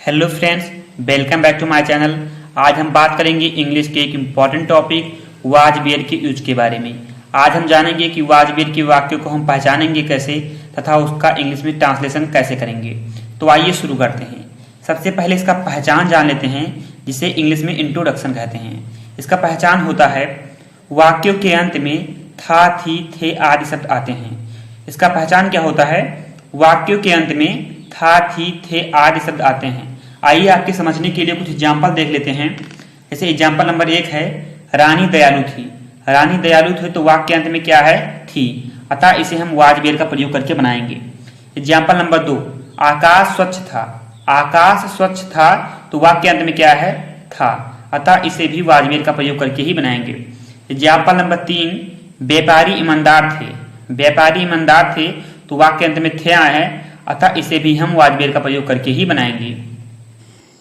Hello friends, welcome back to my channel. आज हम बात करेंगे इंग्लिश के एक इम्पॉर्टेंट टॉपिक वाज वेयर के यूज के बारे में। आज हम जानेंगे कि वाज वेयर के वाक्य को हम पहचानेंगे कैसे तथा उसका इंग्लिश में ट्रांसलेशन कैसे करेंगे। तो आइए शुरू करते हैं। सबसे पहले इसका पहचान जान लेते हैं, जिसे इंग्लिश में इंट्रोडक्शन कहते हैं। इसका पहचान होता है वाक्यों के अंत में था, थी, थे आदि शब्द आते हैं। इसका पहचान क्या होता है? वाक्यों के अंत में था, थी, थे आदि शब्द आते हैं। आइए आपके समझने के लिए कुछ एग्जाम्पल देख लेते हैं। जैसे एग्जाम्पल नंबर 1 है रानी दयालु थी। रानी दयालु थी तो वाक्य अंत में क्या है? थी, अतः इसे हम वाज वेयर का प्रयोग करके बनाएंगे। एग्जाम्पल नंबर 2 आकाश स्वच्छ था। आकाश स्वच्छ था तो वाक्य अंत में क्या है? था, अतः इसे भी वाज वेयर का प्रयोग करके ही बनाएंगे। एग्जाम्पल नंबर 3 व्यापारी ईमानदार थे। व्यापारी ईमानदार थे तो वाक्य अंत में थे आए हैं, अतः इसे भी हम वाज वेयर का प्रयोग करके ही बनाएंगे।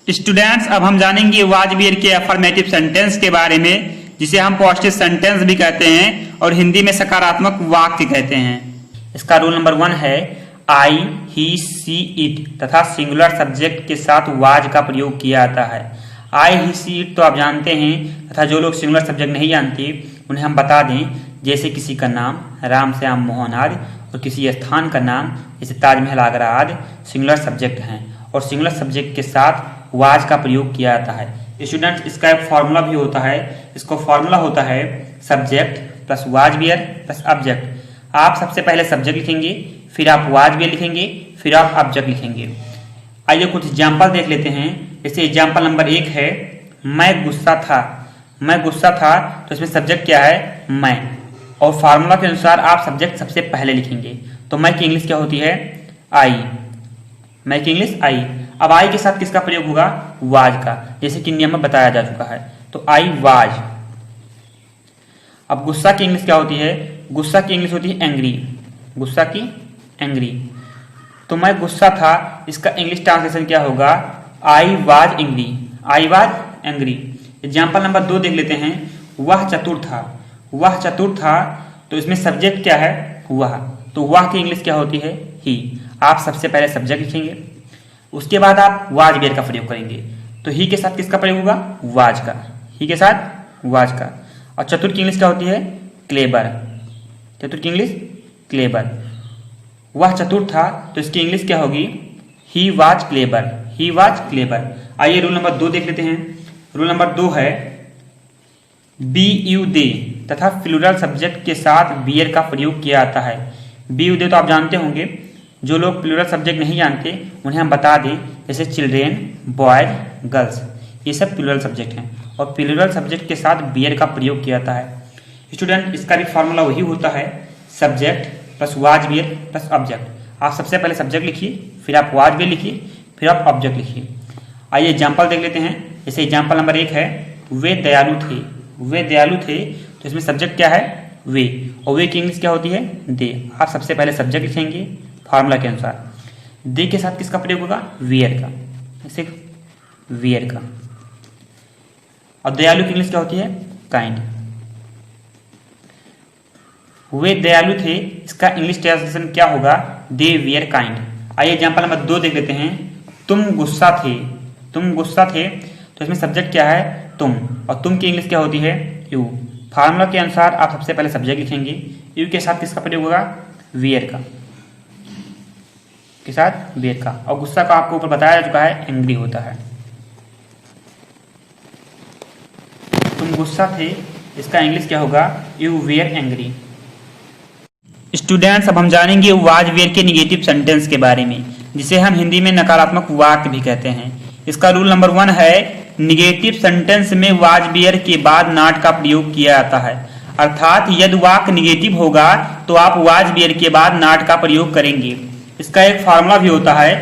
स्टूडेंट्स, अब हम जानेंगे वाज वेयर के अफर्मेटिव सेंटेंस के बारे में, जिसे हम पॉजिटिव सेंटेंस भी कहते हैं और हिंदी में सकारात्मक वाक्य कहते हैं। इसका रूल नंबर 1 है आई, ही, सी, इट तथा सिंगुलर सब्जेक्ट के साथ वाज का प्रयोग किया जाता है। आई, ही, सी, इट तो आप जानते हैं, तथा जो लोग सिंगुलर सब्जेक्ट नहीं जानते उन्हें हम बता दें, जैसे किसी का नाम राम, श्याम, मोहन आदि और किसी स्थान का नाम जैसे ताजमहल, आगरा आदि सिंगुलर सब्जेक्ट हैं और सिंगुलर सब्जेक्ट के साथ वाज का प्रयोग किया जाता है। स्टूडेंट्स, इसका एक फॉर्मूला भी होता है। इसको फॉर्मूला होता है subject plus was were plus object. आप सबसे पहले सब्जेक्ट लिखेंगे, फिर आप वाज वेयर लिखेंगे, फिर आप ऑब्जेक्ट लिखेंगे। आइए कुछ एग्जाम्पल देख लेते हैं। जैसे एग्जाम्पल नंबर 1 है मैं गुस्सा था। मैं गुस्सा था तो इसमें सब्जेक्ट क्या है? मैं, और फार्मूला के अनुसार आप सब्जेक्ट सबसे पहले लिखेंगे। तो मैं की इंग्लिश क्या होती है? आई। मैं की इंग्लिश आई। अब आई के साथ किसका प्रयोग होगा? वाज का, जैसे कि नियम में बताया जा चुका है। तो आई वाज। अब गुस्सा की इंग्लिश क्या होती है? गुस्सा की इंग्लिश होती है एंग्री। गुस्सा की एंग्री। तो मैं गुस्सा था, इसका इंग्लिश ट्रांसलेशन क्या होगा? I was angry. I was angry. Example number 2 देख लेते हैं। वह चतुर था। वह चतुर था तो इसमें सब्जेक्ट क्या है? वह। तो वह की इंग्लिश क्या होती है? ही। आप सबसे पहले सब्जेक्ट लिखेंगे, उसके बाद आप वाज वेयर का प्रयोग करेंगे। तो ही के साथ किसका प्रयोग होगा? वाज का। ही के साथ वाज का। और चतुर की इंग्लिश क्या होती है? क्लेबर। चतुर की इंग्लिश क्लेबर। वह चतुर था तो इसकी इंग्लिश क्या होगी? He was Kleber. He was Kleber. आइए रूल नंबर 2 देख लेते हैं। रूल नंबर 2 है बी यू दे तथा प्लूरल सब्जेक्ट के साथ बियर का प्रयोग किया जाता है। बी यू दे तो आप जानते होंगे। जो लोग प्लूरल सब्जेक्ट नहीं जानते उन्हें हम बता दें, जैसे चिल्ड्रेन, बॉयज, गर्ल्स, ये सब प्लूरल सब्जेक्ट हैं और प्लूरल सब्जेक्ट के साथ बियर का प्रयोग किया जाता है। स्टूडेंट, इसका भी फॉर्मूला वही होता है subject plus was were plus object. आप सबसे पहले सब्जेक्ट लिखिए, फिर आप वाज वेयर लिखिए, फिर आप ऑब्जेक्ट लिखिए। आइए एग्जाम्पल देख लेते हैं। जैसे एग्जाम्पल नंबर 1 है वे दयालु थे। वे दयालु थे तो इसमें सब्जेक्ट क्या है? वे, और वे की इंग्लिश क्या होती है? दे। आप सबसे पहले सब्जेक्ट लिखेंगे फार्मूला के अनुसार। दे के साथ किसका प्रयोग होगा? वेयर का, जैसे वेयर का। और दयालु की इंग्लिश क्या होती है? काइंड। वे दयालु थे, इसका इंग्लिश ट्रांसलेशन क्या होगा? दे वेयर काइंड। आइए एग्जाम्पल नंबर 2 देख लेते हैं। तुम गुस्सा थे। तुम गुस्सा थे तो इसमें सब्जेक्ट क्या है? तुम, और तुम की इंग्लिश क्या होती है? यू। फार्मूला के अनुसार आप सबसे पहले सब्जेक्ट लिखेंगे, यू के साथ किसका प्रयोग होगा? वेयर का, के साथ वेयर का। और गुस्सा का आपको ऊपर बताया जा चुका है, एंग्री होता है। तुम गुस्सा थे, इसका इंग्लिश क्या होगा? You where angry. स्टूडेंट्स, अब हम जानेंगे वाज वेयर के निगेटिव सेंटेंस के बारे में, जिसे हम हिंदी में नकारात्मक वाक्य भी कहते हैं। इसका रूल नंबर 1 है निगेटिव सेंटेंस में वाज वेयर के बाद नॉट का प्रयोग किया जाता है। अर्थात यदि वाक्य निगेटिव होगा तो आप वाज वेयर के बाद नॉट का प्रयोग करेंगे। इसका एक फार्मूला भी होता है।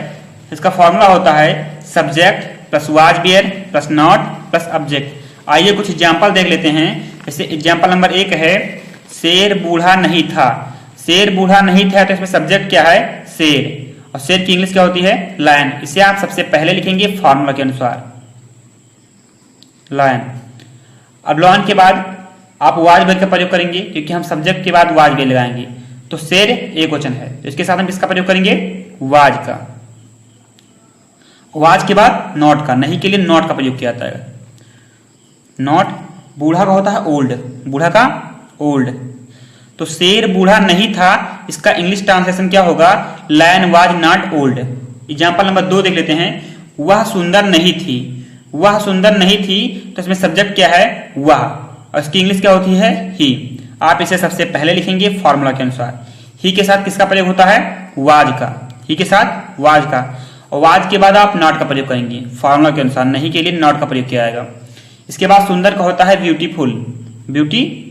इसका फार्मूला होता है subject plus was were plus not plus object. आइए कुछ एग्जाम्पल देख लेते हैं। जैसे एग्जाम्पल नंबर 1 है शेर बूढ़ा नहीं था। शेर बूढ़ा नहीं था तो इसमें सब्जेक्ट क्या है? शेर, और शेर की इंग्लिश क्या होती है? लायन। इसे आप सबसे पहले लिखेंगे फार्मूला के अनुसार, लायन। अब लायन के बाद आप वाज वेयर का प्रयोग करेंगे, क्योंकि हम सब्जेक्ट के बाद वाज वेयर लगाएंगे। तो शेर एक वचन है तो इसके साथ हम किसका प्रयोग करेंगे? वाज का। वाज के बाद नॉट का, नहीं के लिए नॉट का प्रयोग किया जाता है। नॉट बूढ़ा का होता है ओल्ड, बूढ़ा का ओल्ड। तो शेर बूढ़ा नहीं था, इसका इंग्लिश ट्रांसलेशन क्या होगा? Lion was not old. Example number 2 देख लेते हैं। वह सुंदर नहीं थी, वह सुंदर नहीं थी, तो इसमें सब्जेक्ट क्या है? वह, और इसकी इंग्लिश क्या होती है? ही। आप इसे सबसे पहले लिखेंगे फॉर्मूला के अनुसार। ही के साथ किसका प्रयोग होता है? वाज का। ही के साथ वाज का, और वाज के बाद आप नॉट का प्रयोग करेंगे फॉर्मूला के अनुसार, नहीं के लिए नॉट का प्रयोग किया जाएगा। इसके बाद सुंदर का होता है ब्यूटीफुल, ब्यूटीफुल।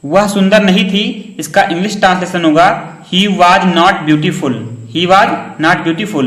वह सुंदर नहीं थी, इसका इंग्लिश ट्रांसलेशन होगा he was not beautiful, he was not beautiful.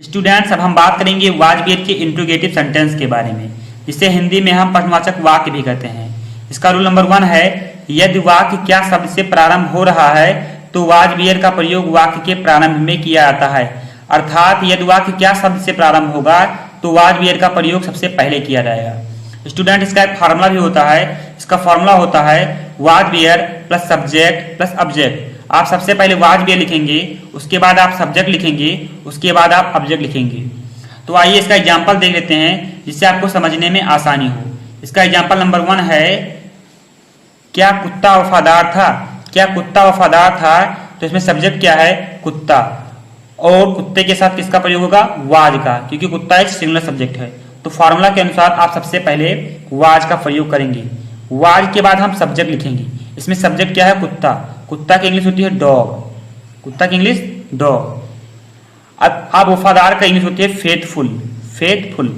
Students, अब हम बात करेंगे वाज वेयर के इंट्रोगेटिव सेंटेंस के बारे में, जिसे हिंदी में हम प्रश्नवाचक वाक्य भी कहते हैं। इसका रूल नंबर 1 है, यदि वाक्य क्या शब्द से प्रारंभ हो रहा है तो वाज वेयर का प्रयोग वाक्य के प्रारंभ में किया जाता है। अर्थात यदि वाक्य क्या शब्द से प्रारंभ होगा तो वाज वेयर का प्रयोग सबसे पहले किया जाएगा। स्टूडेंट, इसका एक फार्मूला भी होता है। इसका फार्मूला होता है was were plus subject plus object. आप सबसे पहले वाज वेयर लिखेंगे, उसके बाद आप सब्जेक्ट लिखेंगे, उसके बाद आप ऑब्जेक्ट लिखेंगे। तो आइए इसका एग्जाम्पल देख लेते हैं, जिससे आपको समझने में आसानी हो। इसका एग्जाम्पल नंबर 1 है, क्या कुत्ता वफादार था? क्या कुत्ता वफादार था? तो इसमें सब्जेक्ट क्या है? कुत्ता, और कुत्ते के साथ किसका प्रयोग होगा? वाज का, क्योंकि कुत्ता एक सिंगुलर सब्जेक्ट है। तो फॉर्मूला के अनुसार आप सबसे पहले वाज का प्रयोग करेंगे, वाज के बाद हम सब्जेक्ट लिखेंगे। इसमें सब्जेक्ट क्या है? कुत्ता। कुत्ता की इंग्लिश होती है डॉग, कुत्ता की इंग्लिश डॉग। अब वफादार का इंग्लिश होती है फेथफुल, फेथफुल।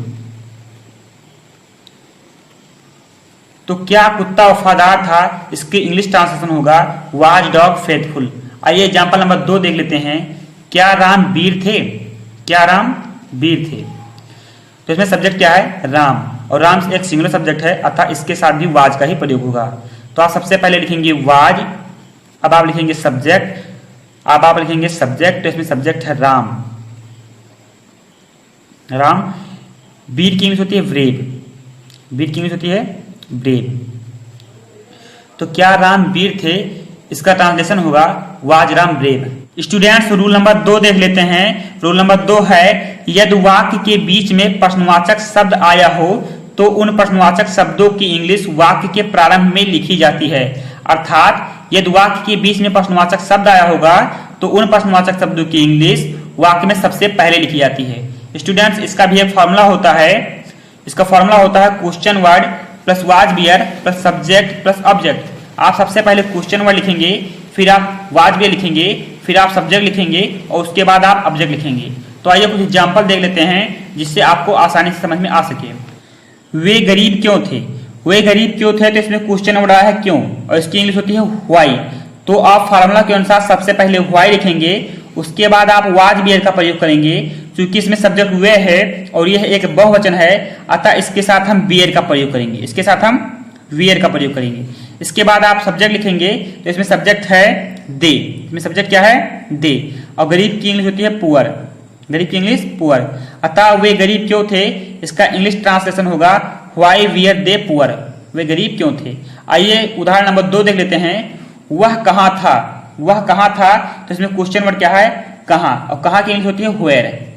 तो क्या कुत्ता वफादार था, इसके इंग्लिश ट्रांसलेशन होगा वाज डॉग फेथफुल। आइए एग्जाम्पल नंबर 2 देख लेते हैं। क्या राम वीर थे? क्या राम वीर थे? तो इसमें सब्जेक्ट क्या है? राम, और राम एक सिंगुलर सब्जेक्ट है, अतः इसके साथ भी वाज का ही प्रयोग होगा। तो आप सबसे पहले लिखेंगे वाज, अब आप लिखेंगे सब्जेक्ट, अब आप लिखेंगे सब्जेक्ट। तो इसमें सब्जेक्ट है राम, राम। वीर की इंग्लिश होती है ब्रेव, वीर की इंग्लिश होती है ब्रेव। तो क्या राम वीर थे, इसका ट्रांसलेशन होगा was Ram brave. Students, rule number 2 देख लेते हैं। रूल नंबर 2 है, यदि वाक्य के बीच में प्रश्नवाचक शब्द आया हो तो उन प्रश्नवाचक शब्दों की इंग्लिश वाक्य के प्रारंभ में लिखी जाती है। अर्थात यदि वाक्य के बीच में प्रश्नवाचक शब्द आया होगा तो उन प्रश्नवाचक शब्दों की इंग्लिश वाक्य में सबसे पहले लिखी जाती है। स्टूडेंट्स, इसका भी एक फॉर्मूला होता है। इसका फॉर्मूला होता है question word plus was were plus subject plus object. आप सबसे पहले क्वेश्चन वर्ड लिखेंगे, फिर आप वाज वेयर लिखेंगे, फिर आप सब्जेक्ट लिखेंगे, और उसके बाद आप ऑब्जेक्ट लिखेंगे। तो आइए कुछ एग्जाम्पल देख लेते हैं, जिससे आपको आसानी से समझ में आ सके। वे गरीब क्यों थे? वे गरीब क्यों थे, तो इसमें क्वेश्चन वर्ड आया है क्यों, और इसकी इंग्लिश होती है व्हाई। तो आप फार्मूला के अनुसार सबसे पहले व्हाई लिखेंगे, उसके बाद आप वाज वेयर का प्रयोग करेंगे। क्योंकि इसमें सब्जेक्ट वे है और यह एक बहुवचन है, अतः इसके साथ हम वेयर का प्रयोग करेंगे, इसके साथ हम वेयर का प्रयोग करेंगे। इसके बाद आप सब्जेक्ट लिखेंगे, तो इसमें सब्जेक्ट है दे, इसमें सब्जेक्ट क्या है? दे। और गरीब की इंग्लिश होती है पुअर, गरीब की इंग्लिश पुअर। अतः वे गरीब क्यों थे, इसका इंग्लिश ट्रांसलेशन होगा व्हाई वेयर दे पुअर। वे गरीब क्यों थे? आइए उदाहरण नंबर 2 देख लेते हैं। वह कहाँ था? वह कहाँ था, तो इसमें क्वेश्चन वर्ड क्या है? कहाँ, और कहाँ की इंग्लिश होती है वेयर,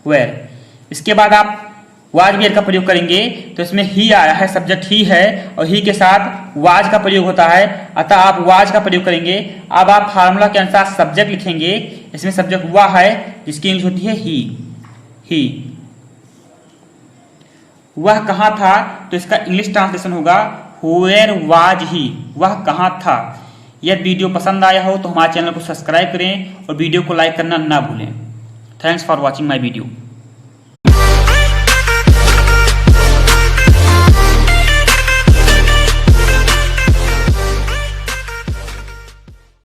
वेयर। इसके बाद आप वाज वेयर का प्रयोग करेंगे, तो इसमें ही आया है, सब्जेक्ट ही है, और ही के साथ वाज का प्रयोग होता है, अतः आप वाज का प्रयोग करेंगे। अब आप फार्मूला के अनुसार सब्जेक्ट लिखेंगे, इसमें सब्जेक्ट वह है, जिसकी इंग्लिश होती है ही। वह कहाँ था, तो इसका इंग्लिश ट्रांसलेशन होगा वेयर वाज ही, वह कहाँ था। यदि वीडियो पसंद आया हो तो हमारे चैनल को सब्सक्राइब करें और वीडियो को लाइक करना ना भूलें। Thanks for watching my video.